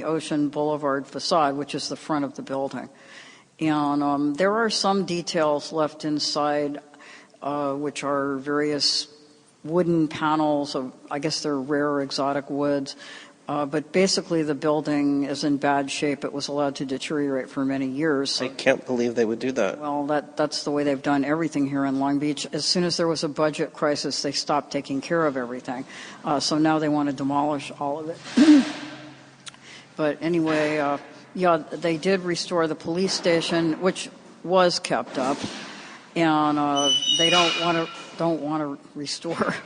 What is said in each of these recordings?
the Ocean Boulevard facade, which is the front of the building. And there are some details left inside, which are various wooden panels of, I guess they're rare exotic woods. But basically the building is in bad shape. It was allowed to deteriorate for many years. I can't believe they would do that. Well, that's the way they've done everything here in Long Beach. As soon as there was a budget crisis, they stopped taking care of everything. So now they want to demolish all of it. But anyway, yeah, they did restore the police station, which was kept up, and they don't want to restore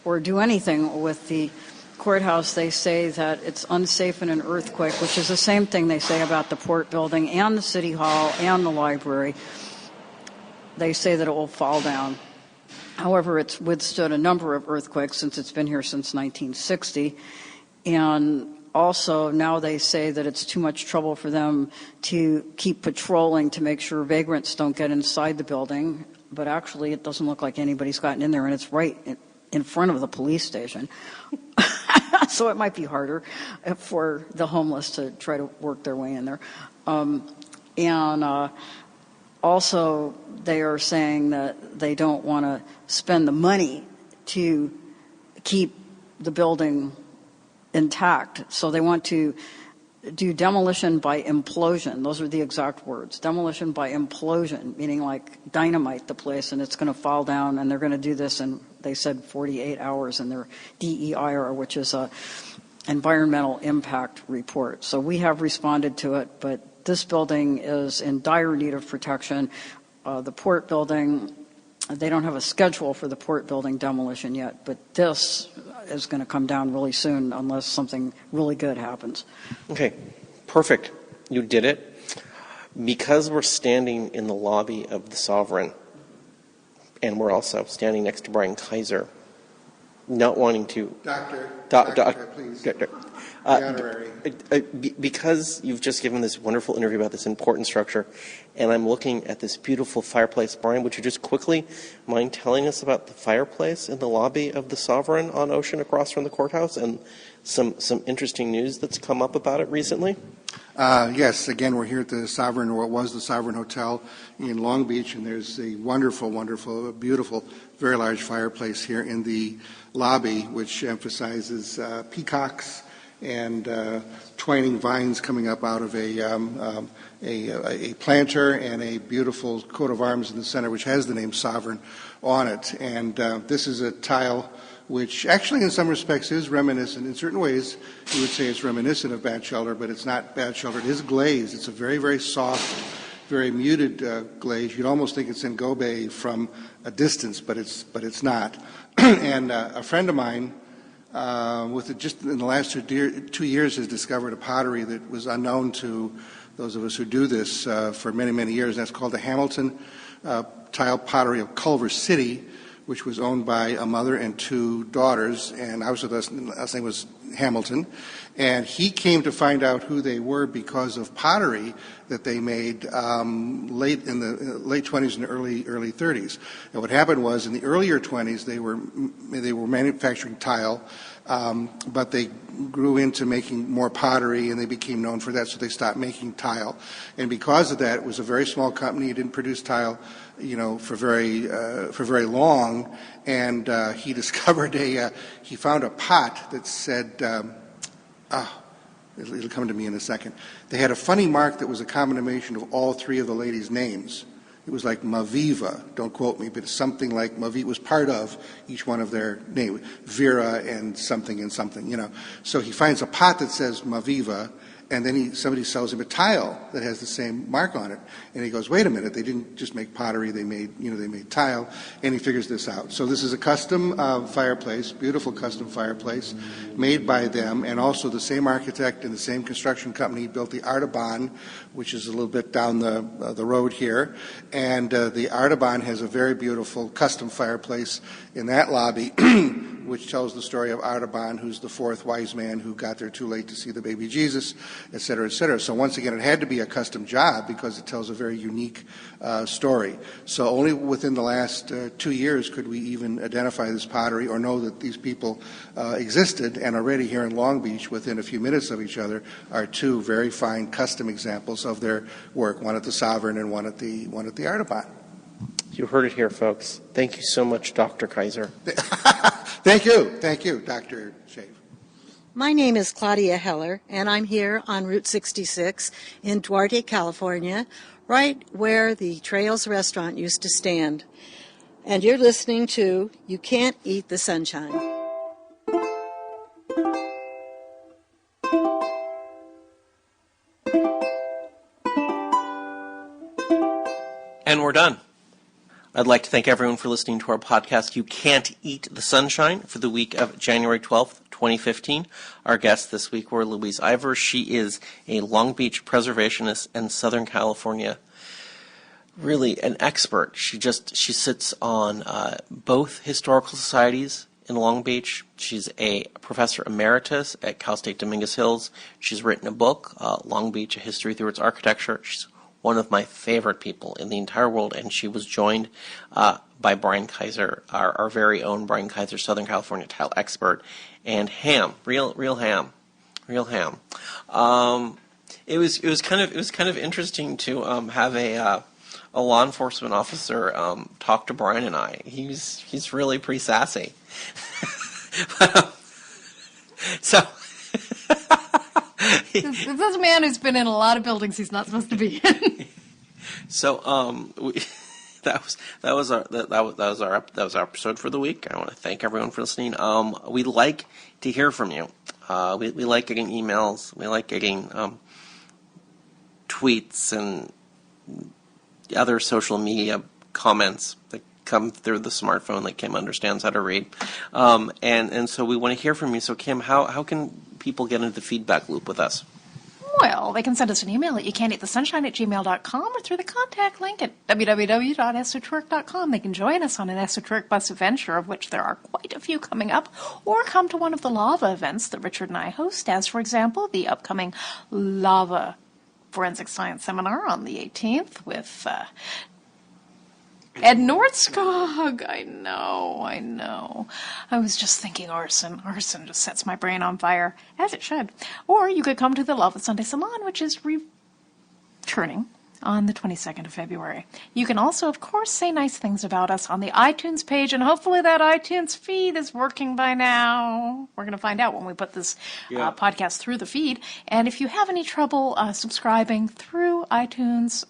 or do anything with the courthouse. They say that it's unsafe in an earthquake, which is the same thing they say about the Port Building and the City Hall and the library. They say that it will fall down. However, it's withstood a number of earthquakes since it's been here since 1960, and also now they say that it's too much trouble for them to keep patrolling to make sure vagrants don't get inside the building. But actually, it doesn't look like anybody's gotten in there, and it's right in front of the police station. So it might be harder for the homeless to try to work their way in there. Also, they are saying that they don't want to spend the money to keep the building intact. So they want to do demolition by implosion. Those are the exact words. Demolition by implosion, meaning like dynamite the place and it's going to fall down, and they're going to do this in, they said, 48 hours in their DEIR, which is a environmental impact report. So we have responded to it, but this building is in dire need of protection. The Port Building, they don't have a schedule for the Port Building demolition yet, but this is going to come down really soon unless something really good happens. Okay, perfect. You did it. Because we're standing in the lobby of the Sovereign, and we're also standing next to Brain Kaiser, not wanting to... Doctor, please. The honorary. Because you've just given this wonderful interview about this important structure, and I'm looking at this beautiful fireplace. Brian, would you just quickly mind telling us about the fireplace in the lobby of the Sovereign on Ocean across from the courthouse and some interesting news that's come up about it recently? Yes, again, we're here at the Sovereign, or what was the Sovereign Hotel in Long Beach, and there's a wonderful, beautiful, very large fireplace here in the lobby, which emphasizes peacocks and twining vines coming up out of a planter, and a beautiful coat of arms in the center, which has the name Sovereign on it. And this is a tile which actually in some respects is reminiscent. In certain ways, you would say it's reminiscent of Bad Shelter, but it's not Bad Shelter. It is glazed. It's a very, very soft, very muted glaze. You'd almost think it's in Gobe from a distance, but it's not. And a friend of mine, just in the last 2 years, has discovered a pottery that was unknown to those of us who do this for many, many years. That's called the Hamilton tile pottery of Culver City, which was owned by a mother and 2 daughters, and I was with us, last name was Hamilton, and he came to find out who they were because of pottery that they made late in the late 20s and early 30s. And what happened was, in the earlier 20s, they were manufacturing tile, but they grew into making more pottery, and they became known for that, so they stopped making tile. And because of that, it was a very small company. It didn't produce tile, for very long. And he discovered he found a pot that said, it'll come to me in a second. They had a funny mark that was a combination of all 3 of the ladies' names. It was like Maviva, don't quote me, but something like Maviva was part of each one of their names, Vera and something, So he finds a pot that says Maviva, and then somebody sells him a tile that has the same mark on it, and he goes, "Wait a minute! They didn't just make pottery; they made tile." And he figures this out. So this is a custom fireplace, beautiful custom fireplace, made by them, and also the same architect and the same construction company built the Artaban, which is a little bit down the road here. And the Artaban has a very beautiful custom fireplace in that lobby, which tells the story of Artaban, who's the 4th wise man who got there too late to see the baby Jesus. et cetera, et cetera. So once again, it had to be a custom job because it tells a very unique story. So only within the last 2 years could we even identify this pottery or know that these people existed, and already here in Long Beach, within a few minutes of each other, are two very fine custom examples of their work, one at the Sovereign and one at the Audubon. You heard it here, folks. Thank you so much, Dr. Kaiser. Thank you, Dr. Shave. My name is Claudia Heller, and I'm here on Route 66 in Duarte, California, right where the Trails restaurant used to stand. And you're listening to You Can't Eat the Sunshine. And we're done. I'd like to thank everyone for listening to our podcast, You Can't Eat the Sunshine, for the week of January 12th, 2015. Our guests this week were Louise Ivers. She is a Long Beach preservationist and Southern California, really an expert. She sits on both historical societies in Long Beach. She's a professor emeritus at Cal State Dominguez Hills. She's written a book, Long Beach, A History Through Its Architecture. She's one of my favorite people in the entire world, and she was joined by Brain Kaiser, our very own Brain Kaiser, Southern California tile expert, and ham, real ham. It was kind of interesting to have a law enforcement officer talk to Brian and I. He's really pretty sassy. So. This is a man who's been in a lot of buildings he's not supposed to be in. So that was our episode for the week. I want to thank everyone for listening. We like to hear from you. We like getting emails. We like getting tweets and other social media comments that come through the smartphone that Kim understands how to read. And so we want to hear from you. So Kim, how can people get into the feedback loop with us? Well, they can send us an email at youcan'teatthesunshine@gmail.com or through the contact link at www.esotouric.com. They can join us on an esoteric bus adventure, of which there are quite a few coming up, or come to one of the lava events that Richard and I host, as, for example, the upcoming Lava Forensic Science Seminar on the 18th with Ed Nordskog. I know. I was just thinking arson. Arson just sets my brain on fire, as it should. Or you could come to the Love of Sunday Salon, which is returning on the 22nd of February. You can also, of course, say nice things about us on the iTunes page, and hopefully that iTunes feed is working by now. We're going to find out when we put this podcast through the feed. And if you have any trouble subscribing through iTunes,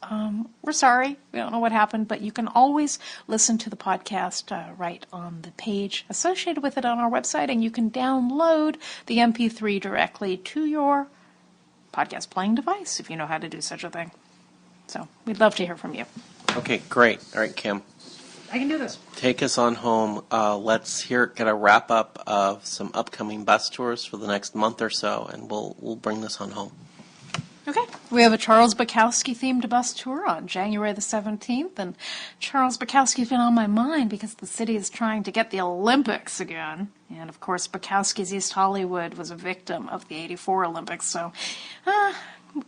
we're sorry. We don't know what happened, but you can always listen to the podcast right on the page associated with it on our website, and you can download the MP3 directly to your podcast playing device if you know how to do such a thing. So we'd love to hear from you. Okay, great. All right, Kim. I can do this. Take us on home. Let's get a wrap up of some upcoming bus tours for the next month or so, and we'll bring this on home. Okay. We have a Charles Bukowski themed bus tour on January the 17th, and Charles Bukowski's been on my mind because the city is trying to get the Olympics again. And of course, Bukowski's East Hollywood was a victim of the '84 Olympics, so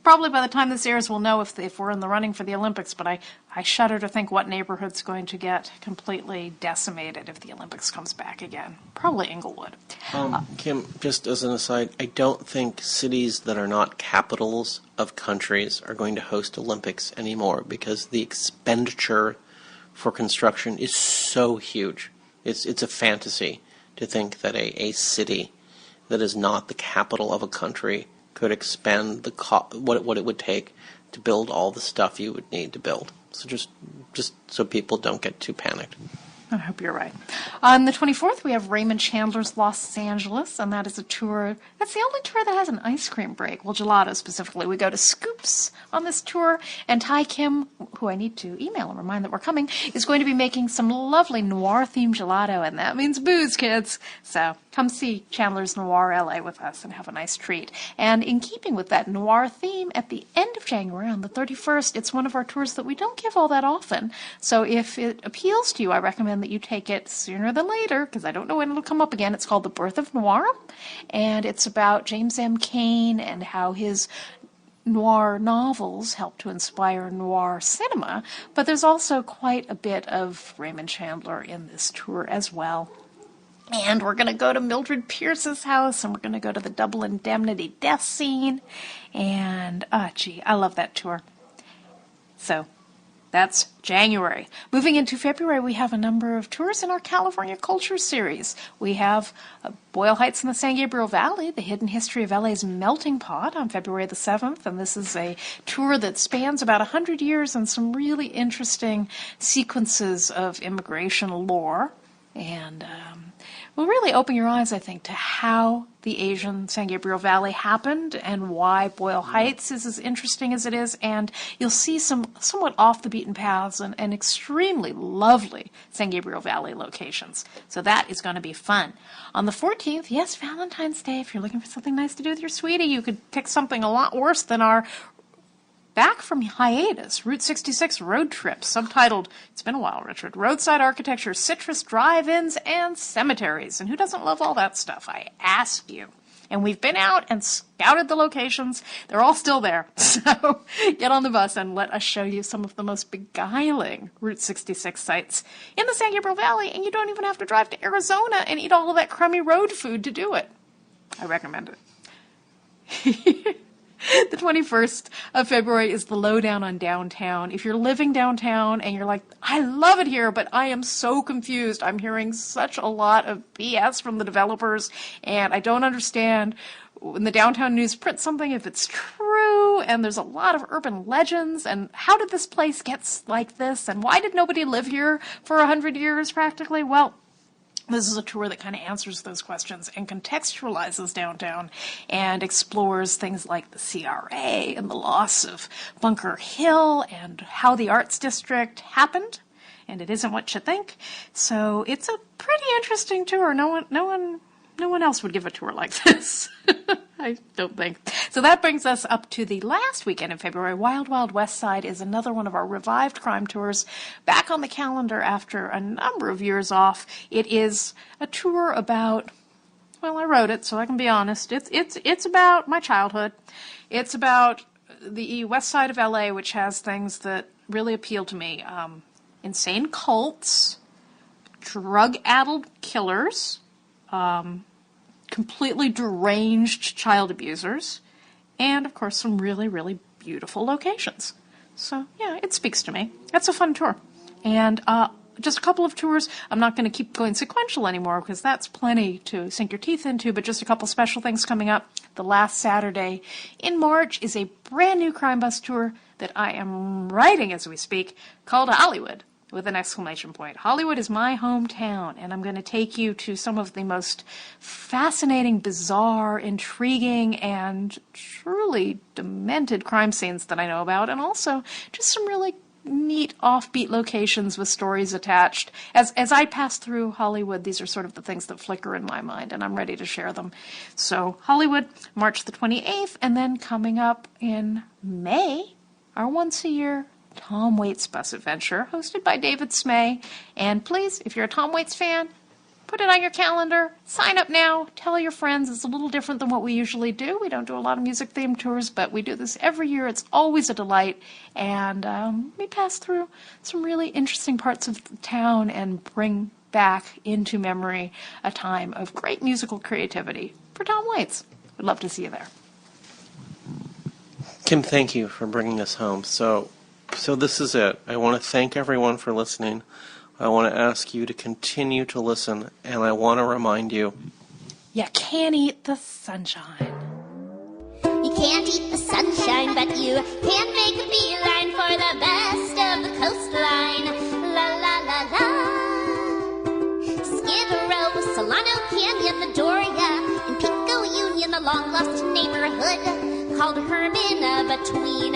probably by the time this airs, we'll know if we're in the running for the Olympics, but I shudder to think what neighborhood's going to get completely decimated if the Olympics comes back again. Probably Inglewood. Kim, just as an aside, I don't think cities that are not capitals of countries are going to host Olympics anymore because the expenditure for construction is so huge. It's a fantasy to think that a city that is not the capital of a country could expend what it would take to build all the stuff you would need to build. So just so people don't get too panicked. I hope you're right. On the 24th, we have Raymond Chandler's Los Angeles, and that is a tour. That's the only tour that has an ice cream break. Well, gelato specifically. We go to Scoops on this tour, and Ty Kim, who I need to email and remind that we're coming, is going to be making some lovely noir-themed gelato, and that means booze, kids. So come see Chandler's Noir LA with us and have a nice treat. And in keeping with that noir theme, at the end of January, on the 31st, it's one of our tours that we don't give all that often. So if it appeals to you, I recommend that you take it sooner than later, because I don't know when it'll come up again. It's called The Birth of Noir, and it's about James M. Cain and how his noir novels help to inspire noir cinema. But there's also quite a bit of Raymond Chandler in this tour as well. And we're going to go to Mildred Pierce's house, and we're going to go to the Double Indemnity death scene. And, I love that tour. So, that's January. Moving into February, we have a number of tours in our California Culture series. We have Boyle Heights in the San Gabriel Valley, the hidden history of LA's melting pot on February the 7th. And this is a tour that spans about 100 years and some really interesting sequences of immigration lore. And will really open your eyes, I think, to how the Asian San Gabriel Valley happened and why Boyle Heights is as interesting as it is. And you'll see some somewhat off the beaten paths and extremely lovely San Gabriel Valley locations. So that is going to be fun. On the 14th, yes, Valentine's Day, if you're looking for something nice to do with your sweetie, you could pick something a lot worse than our back from hiatus, Route 66 road trip, subtitled, it's been a while, Richard, Roadside Architecture, Citrus Drive-Ins, and Cemeteries. And who doesn't love all that stuff, I ask you? And we've been out and scouted the locations. They're all still there. So get on the bus and let us show you some of the most beguiling Route 66 sites in the San Gabriel Valley, and you don't even have to drive to Arizona and eat all of that crummy road food to do it. I recommend it. The 21st of February is the lowdown on downtown. If you're living downtown and you're like, I love it here, but I am so confused. I'm hearing such a lot of BS from the developers, and I don't understand when the downtown news prints something if it's true, and there's a lot of urban legends, and how did this place get like this, and why did nobody live here for 100 years practically? Well, this is a tour that kind of answers those questions and contextualizes downtown and explores things like the CRA and the loss of Bunker Hill and how the Arts District happened. And it isn't what you think. So it's a pretty interesting tour. No one else would give a tour like this. I don't think. So that brings us up to the last weekend in February. Wild Wild West Side is another one of our revived crime tours, back on the calendar after a number of years off. It is a tour about, well, I wrote it, so I can be honest. It's about my childhood. It's about the west side of LA, which has things that really appeal to me. Insane cults, drug-addled killers, completely deranged child abusers, and, of course, some really, really beautiful locations. So, yeah, it speaks to me. That's a fun tour. And just a couple of tours. I'm not going to keep going sequential anymore because that's plenty to sink your teeth into, but just a couple special things coming up. The last Saturday in March is a brand new Crime Bus tour that I am writing as we speak called Hollywood, with an exclamation point. Hollywood is my hometown, and I'm going to take you to some of the most fascinating, bizarre, intriguing, and truly demented crime scenes that I know about, and also just some really neat offbeat locations with stories attached. As I pass through Hollywood, these are sort of the things that flicker in my mind, and I'm ready to share them. So Hollywood, March the 28th, and then coming up in May, our once-a-year Tom Waits Bus Adventure, hosted by David Smay. And please, if you're a Tom Waits fan, put it on your calendar. Sign up now. Tell your friends. It's a little different than what we usually do. We don't do a lot of music-themed tours, but we do this every year. It's always a delight. And we pass through some really interesting parts of the town and bring back into memory a time of great musical creativity for Tom Waits. We'd love to see you there. Kim, thank you for bringing us home. So this is it. I want to thank everyone for listening. I want to ask you to continue to listen, and I want to remind you, you can't eat the sunshine. You can't eat the sunshine, but you can make a beeline for the best of the coastline. La la la la. Skid Row, Solano Canyon, the Doria, and Pico Union, the long-lost neighborhood called Hermina between